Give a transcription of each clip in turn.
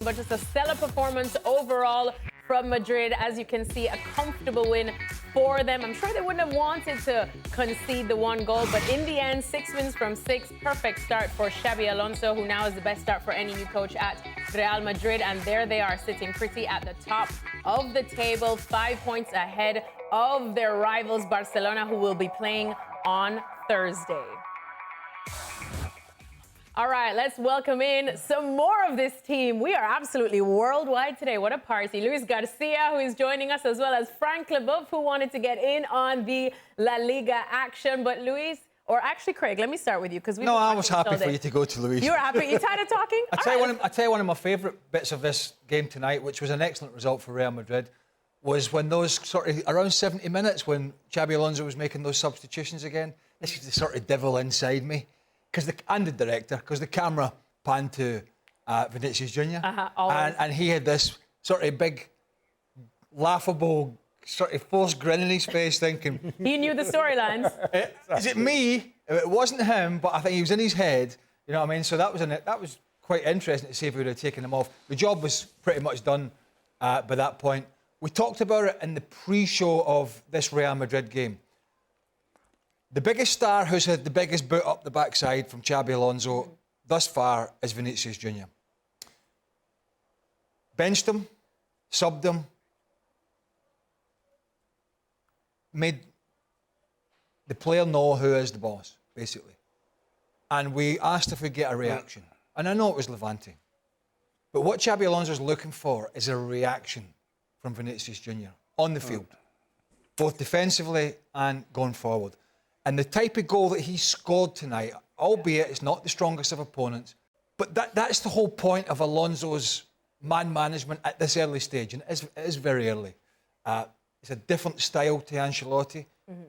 But just a stellar performance overall from Madrid. As you can see, a comfortable win for them. I'm sure they wouldn't have wanted to concede the one goal, but in the end, 6 wins from 6. Perfect start for Xabi Alonso, who now is the best start for any new coach at Real Madrid. And there they are, sitting pretty at the top of the table, 5 points ahead of their rivals Barcelona, who will be playing on Thursday. All right, let's welcome in some more of this team. We are absolutely worldwide today. What a party. Luis Garcia, who is joining us, as well as Frank Leboeuf, who wanted to get in on the La Liga action. But Luis, or actually Craig, let me start with you, because No, I was happy for you to go to Luis. You were happy? You tired of talking? I tell you one of my favourite bits of this game tonight, which was an excellent result for Real Madrid, was when those sort of around 70 minutes when Xabi Alonso was making those substitutions again. This is the sort of devil inside me. And the director, because the camera panned to Vini Jr. And he had this sort of big, laughable, sort of forced grin in his face, thinking... He knew the storylines. Is it me? It wasn't him, but I think he was in his head. You know what I mean? So that was quite interesting to see if we would have taken him off. The job was pretty much done by that point. We talked about it in the pre-show of this Real Madrid game. The biggest star who's had the biggest boot up the backside from Xabi Alonso thus far is Vini Jr. Benched him, subbed him, made the player know who is the boss, basically. And we asked if we'd get a reaction. And I know it was Levante. But what Xabi Alonso's looking for is a reaction from Vini Jr. on the field, both defensively and going forward. And the type of goal that he scored tonight, albeit it's not the strongest of opponents, but that's the whole point of Alonso's man management at this early stage, and it is very early. It's a different style to Ancelotti.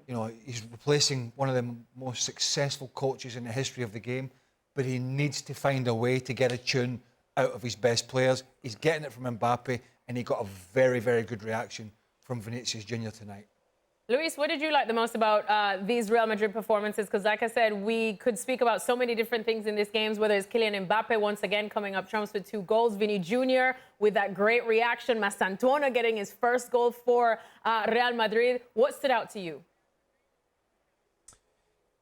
You know, he's replacing one of the most successful coaches in the history of the game, but he needs to find a way to get a tune out of his best players. He's getting it from Mbappe, and he got a very, very good reaction from Vinicius Jr. tonight. Luis, what did you like the most about these Real Madrid performances? Because like I said, we could speak about so many different things in these games, whether it's Kylian Mbappe once again coming up trumps with 2 goals, Vini Jr. with that great reaction, Mastantuono getting his first goal for Real Madrid. What stood out to you?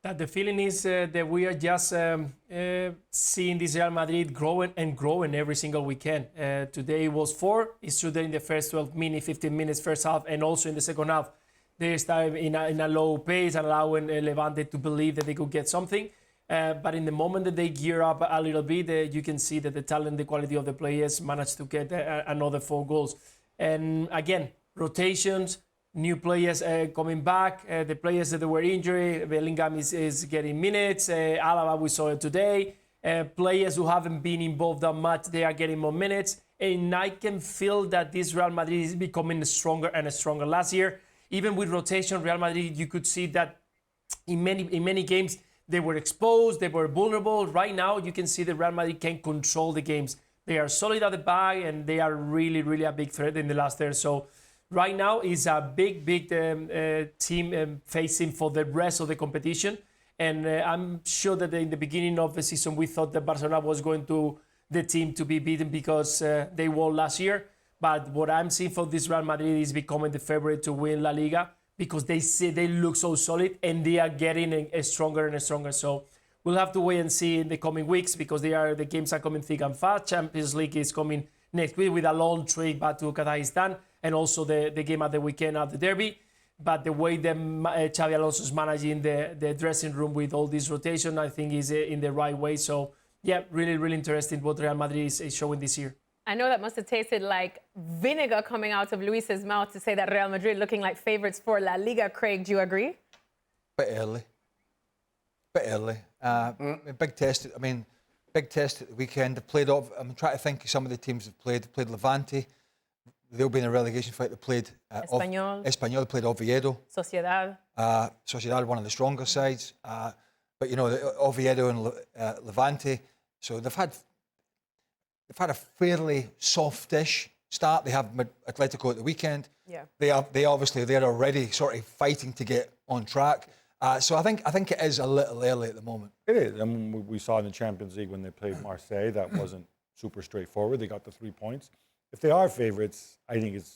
That the feeling is that we are just seeing this Real Madrid growing and growing every single weekend. Today was 4. It's true that in the first 12 minutes, 15 minutes, first half, and also in the second half, they started in a low pace and allowing Levante to believe that they could get something. But in the moment that they gear up a little bit, you can see that the talent, the quality of the players managed to get another 4 goals. And again, rotations, new players coming back, the players that were injured, Bellingham is getting minutes, Alaba we saw it today, players who haven't been involved that much, they are getting more minutes. And I can feel that this Real Madrid is becoming stronger and stronger. Last year, even with rotation, Real Madrid, you could see that in many games, they were exposed, they were vulnerable. Right now, you can see that Real Madrid can control the games. They are solid at the back, and they are really, really a big threat in the last third. So right now is a big team facing for the rest of the competition. And I'm sure that in the beginning of the season, we thought that Barcelona was going to the team to be beaten because they won last year. But what I'm seeing for this Real Madrid is becoming the favorite to win La Liga because they look so solid and they are getting stronger and stronger. So we'll have to wait and see in the coming weeks because the games are coming thick and fast. Champions League is coming next week with a long trip back to Kazakhstan and also the game at the weekend at the Derby. But the way that Xabi Alonso is managing the dressing room with all this rotation, I think is in the right way. So yeah, really, really interesting what Real Madrid is showing this year. I know that must have tasted like vinegar coming out of Luis's mouth to say that Real Madrid looking like favourites for La Liga. Craig, do you agree? Bit early. Big test. Big test at the weekend. They've played off. I'm trying to think of some of the teams have played. They played Levante. They'll be in a relegation fight. They played Espanyol. They played Oviedo. Sociedad. Sociedad, one of the stronger sides. But you know, Oviedo and Levante. So they've had a fairly softish start. They have Atletico at the weekend. Yeah. They're already sort of fighting to get on track. So I think it is a little early at the moment. It is. I mean, we saw in the Champions League when they played Marseille, that wasn't super straightforward. They got the 3 points. If they are favourites, I think it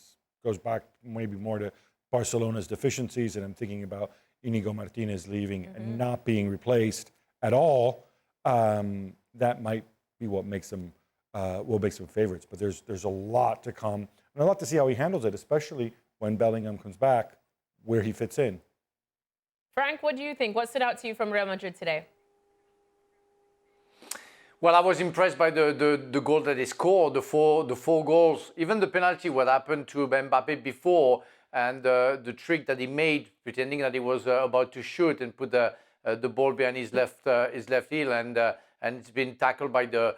goes back maybe more to Barcelona's deficiencies, and I'm thinking about Inigo Martinez leaving and not being replaced at all. That might be what makes them will make some favourites. But there's a lot to come, and a lot to see how he handles it, especially when Bellingham comes back, where he fits in. Frank, what do you think? What stood out to you from Real Madrid today? Well, I was impressed by the goal that they scored, the four goals, even the penalty, what happened to Mbappe before, and the trick that he made, pretending that he was about to shoot and put the ball behind his left heel, and it's been tackled by the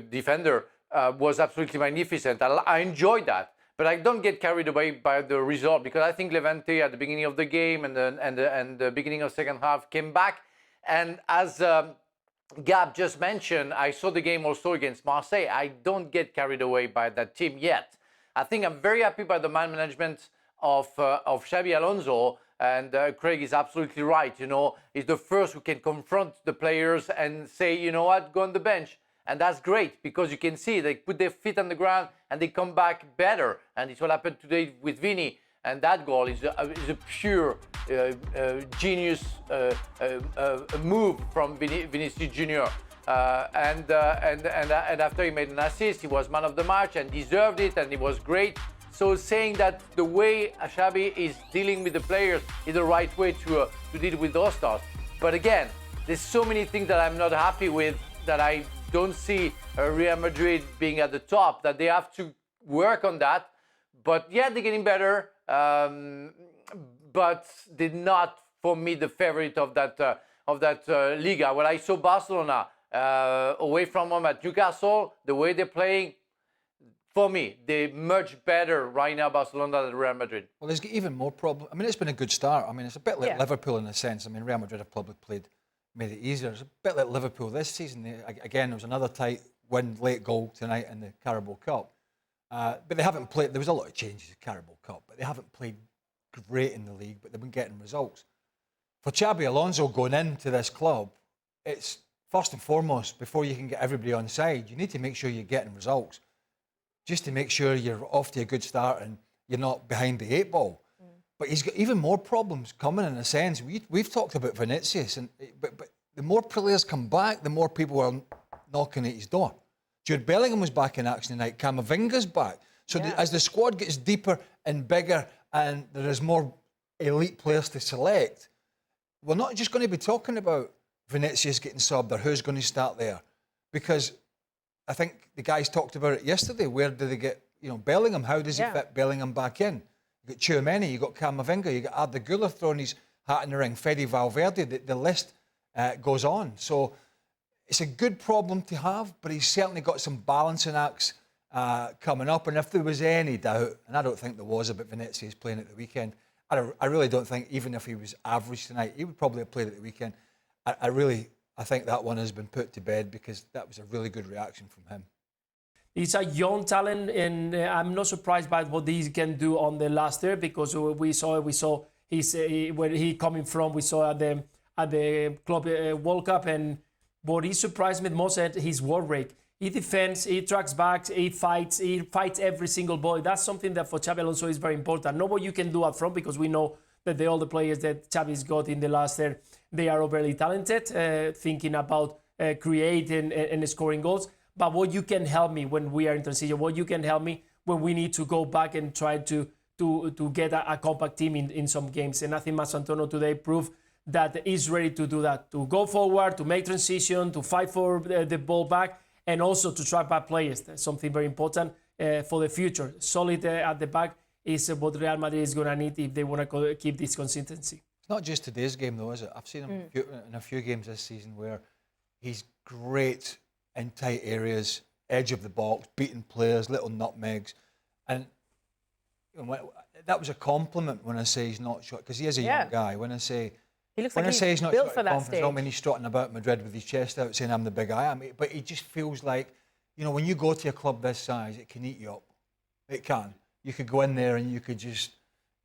defender, was absolutely magnificent. I enjoyed that, but I don't get carried away by the result, because I think Levante at the beginning of the game and the beginning of second half came back, and as Gab just mentioned, I saw the game also against Marseille. I don't get carried away by that team yet. I think I'm very happy by the man management of Xabi Alonso, and Craig is absolutely right. You know, he's the first who can confront the players and say, you know what, go on the bench. And that's great, because you can see they put their feet on the ground and they come back better. And it's what happened today with Vini. And that goal is a pure genius move from Vini Jr. And after he made an assist, he was man of the match and deserved it, and it was great. So saying that the way Xabi is dealing with the players is the right way to deal with those stars. But again, there's so many things that I'm not happy with, that I don't see Real Madrid being at the top, that they have to work on that. But yeah, they're getting better. But they're not, for me, the favorite of that Liga. When I saw Barcelona away from home at Newcastle, the way they're playing, for me, they're much better right now, Barcelona, than Real Madrid. Well, there's even more problem. I mean, it's been a good start. I mean, it's a bit like Liverpool in a sense. I mean, Real Madrid have probably made it easier. It's a bit like Liverpool this season. Again, there was another tight win, late goal tonight in the Carabao Cup. But they haven't played. There was a lot of changes in Carabao Cup, but they haven't played great in the league, but they've been getting results. For Xabi Alonso going into this club, it's first and foremost, before you can get everybody on side, you need to make sure you're getting results, just to make sure you're off to a good start and you're not behind the 8 ball. But he's got even more problems coming, in a sense. We've talked about Vinicius, but the more players come back, the more people are knocking at his door. Jude Bellingham was back in action tonight. Camavinga's back. So as the squad gets deeper and bigger, and there is more elite players to select, we're not just going to be talking about Vinicius getting subbed or who's going to start there, because I think the guys talked about it yesterday. Where do they get, Bellingham? How does he fit Bellingham back in? You got Tchouaméni, you got Camavinga, you got Arda Güler throwing his hat in the ring, Fede Valverde. The list goes on. So it's a good problem to have, but he's certainly got some balancing acts coming up. And if there was any doubt, and I don't think there was about Vinicius playing at the weekend, I really don't think, even if he was average tonight, he would probably have played at the weekend. I think that one has been put to bed, because that was a really good reaction from him. He's a young talent, and I'm not surprised by what he can do on the last year, because we saw where he coming from. We saw at the Club World Cup, and what he surprised me most at his work rate. He defends, he tracks back, he fights every single ball. That's something that for Xabi Alonso is very important. Not what you can do up front, because we know that all the players that Xabi's got in the last year, they are overly talented, thinking about creating and scoring goals. But what you can help me when we are in transition, what you can help me when we need to go back and try to get a compact team in some games. And I think Antonio today proved that he's ready to do that, to go forward, to make transition, to fight for the ball back, and also to track back players. That's something very important for the future. Solid at the back is what Real Madrid is going to need if they want to keep this consistency. It's not just today's game, though, is it? I've seen him in a few games this season where he's great in tight areas, edge of the box, beating players, little nutmegs. And that was a compliment when I say he's not shot, because he is a young guy. When I say he's not built shot for at that confidence, stage. I don't mean he's strutting about Madrid with his chest out saying I'm the big I am. But he just feels like, when you go to a club this size, it can eat you up. It can. You could go in there and you could just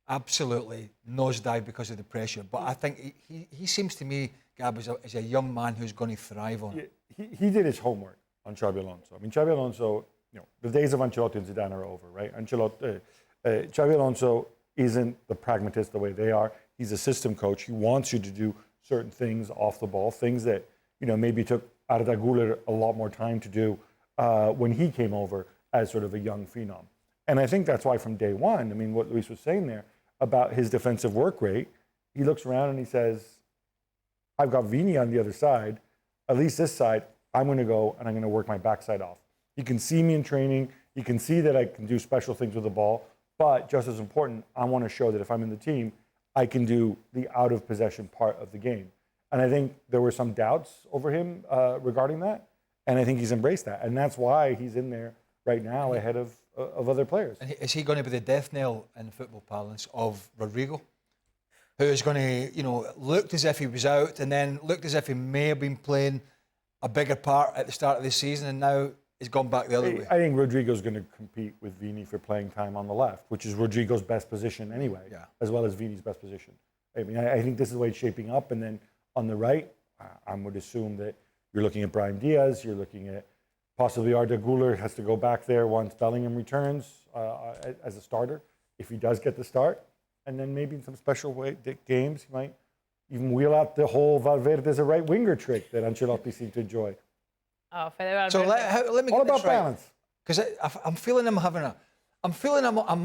absolutely nosedive because of the pressure. But I think he seems to me, Gab, is a young man who's going to thrive on it. He did his homework. on Xabi Alonso. I mean, Xabi Alonso, the days of Ancelotti and Zidane are over, right? Xabi Alonso isn't the pragmatist the way they are. He's a system coach. He wants you to do certain things off the ball, things that, maybe took Arda Güler a lot more time to do when he came over as sort of a young phenom. And I think that's why from day one, I mean, what Luis was saying there about his defensive work rate, he looks around and he says, I've got Vini on the other side. At least this side, I'm going to go and I'm going to work my backside off. He can see me in training. He can see that I can do special things with the ball. But just as important, I want to show that if I'm in the team, I can do the out of possession part of the game. And I think there were some doubts over him regarding that. And I think he's embraced that. And that's why he's in there right now ahead of other players. And is he going to be the death knell in football parlance of Rodrigo? Who is going to, looked as if he was out and then looked as if he may have been playing a bigger part at the start of the season and now he's gone back the other way. I think Rodrigo's going to compete with Vini for playing time on the left, which is Rodrigo's best position anyway, as well as Vini's best position. I mean, I think this is the way it's shaping up. And then on the right, I would assume that you're looking at Brahim Diaz, you're looking at possibly Arda Güler has to go back there once Bellingham returns as a starter, if he does get the start. And then maybe in some special games, he might even wheel out the whole Valverde as a right winger trick that Ancelotti seemed to enjoy. Oh, for the So let me All get this about right. balance. Because I'm feeling I'm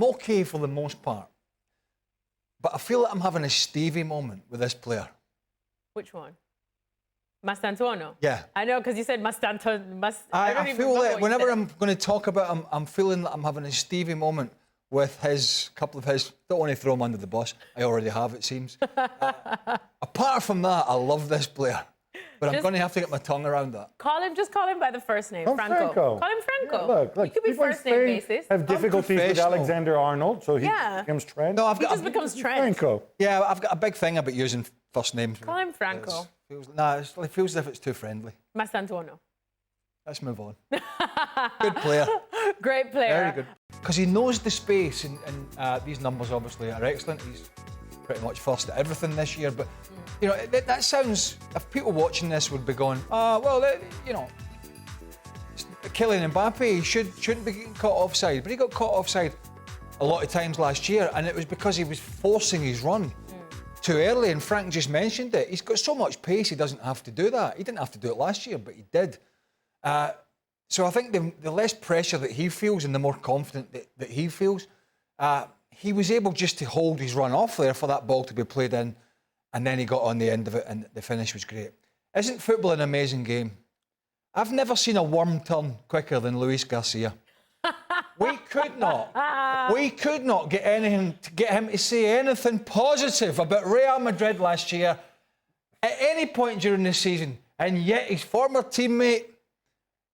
okay for the most part. But I feel like I'm having a Stevie moment with this player. Which one? Mastantuono? Yeah. I know, because you said Mastantuono. I feel like whenever I'm going to talk about him, I'm feeling that I'm having a Stevie moment with couple of his, don't want to throw him under the bus. I already have, it seems. Apart from that, I love this player. But I'm going to have to get my tongue around that. Just call him by the first name, Franco. Call him Franco. Yeah, look, It could be people in first name Spain basis. have difficulties with professional. Alexander-Arnold, so he becomes Trent. No, He just becomes Trent. Franco. Yeah, I've got a big thing about using first names. Call him Franco. It feels as if it's too friendly. Mastantuono. Let's move on. Good player. Great player. Very good. Because he knows the space, and these numbers obviously are excellent. He's pretty much first at everything this year. But, that sounds, if people watching this would be going, Kylian Mbappe shouldn't be getting caught offside. But he got caught offside a lot of times last year, and it was because he was forcing his run too early. And Frank just mentioned it. He's got so much pace, he doesn't have to do that. He didn't have to do it last year, but he did. So I think the less pressure that he feels and the more confident that he feels, he was able just to hold his run off there for that ball to be played in, and then he got on the end of it and the finish was great. Isn't football an amazing game? I've never seen a worm turn quicker than Luis Garcia. We could not get him to say anything positive about Real Madrid last year at any point during the season, and yet his former teammate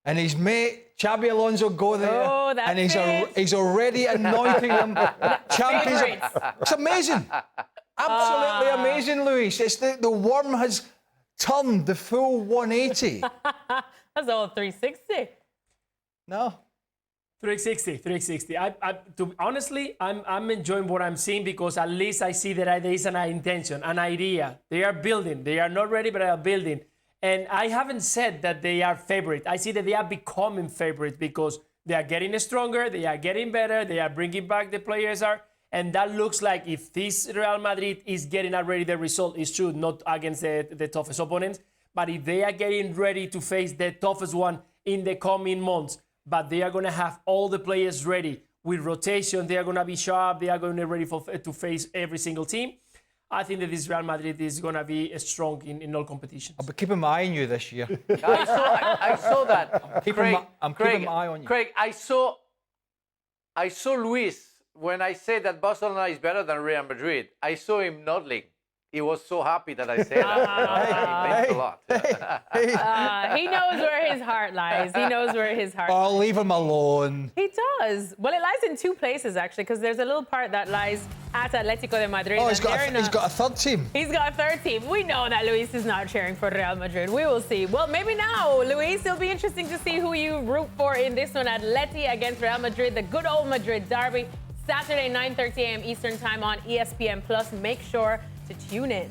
and his mate, Xabi Alonso, go there, and he's already anointing them champions. It's amazing. Absolutely amazing, Luis. It's the worm has turned the full 180. That's all 360. No. 360. Honestly, I'm enjoying what I'm seeing because at least I see that there is an intention, an idea. They are building. They are not ready, but they are building. And I haven't said that they are favorite. I see that they are becoming favorite because they are getting stronger, they are getting better, they are bringing back the players and that looks like if this Real Madrid is getting already the result, is true, not against the toughest opponents, but if they are getting ready to face the toughest one in the coming months, but they are going to have all the players ready with rotation, they are going to be sharp, they are going to be ready to face every single team. I think that this Real Madrid is going to be strong in all competitions. I'll be keeping my eye on you this year. I saw that. I'm keeping my eye on you. Craig, I saw Luis when I said that Barcelona is better than Real Madrid. I saw him nodding. He was so happy that I said that. It meant a lot. He knows where his heart lies. I'll leave him alone. He does. Well, it lies in two places, actually, because there's a little part that lies at Atletico de Madrid. Oh, he's got a third team. He's got a third team. We know that Luis is not cheering for Real Madrid. We will see. Well, maybe now, Luis, it'll be interesting to see who you root for in this one. Atleti against Real Madrid, the good old Madrid derby. Saturday, 9:30 a.m. Eastern Time on ESPN+. Make sure to tune in.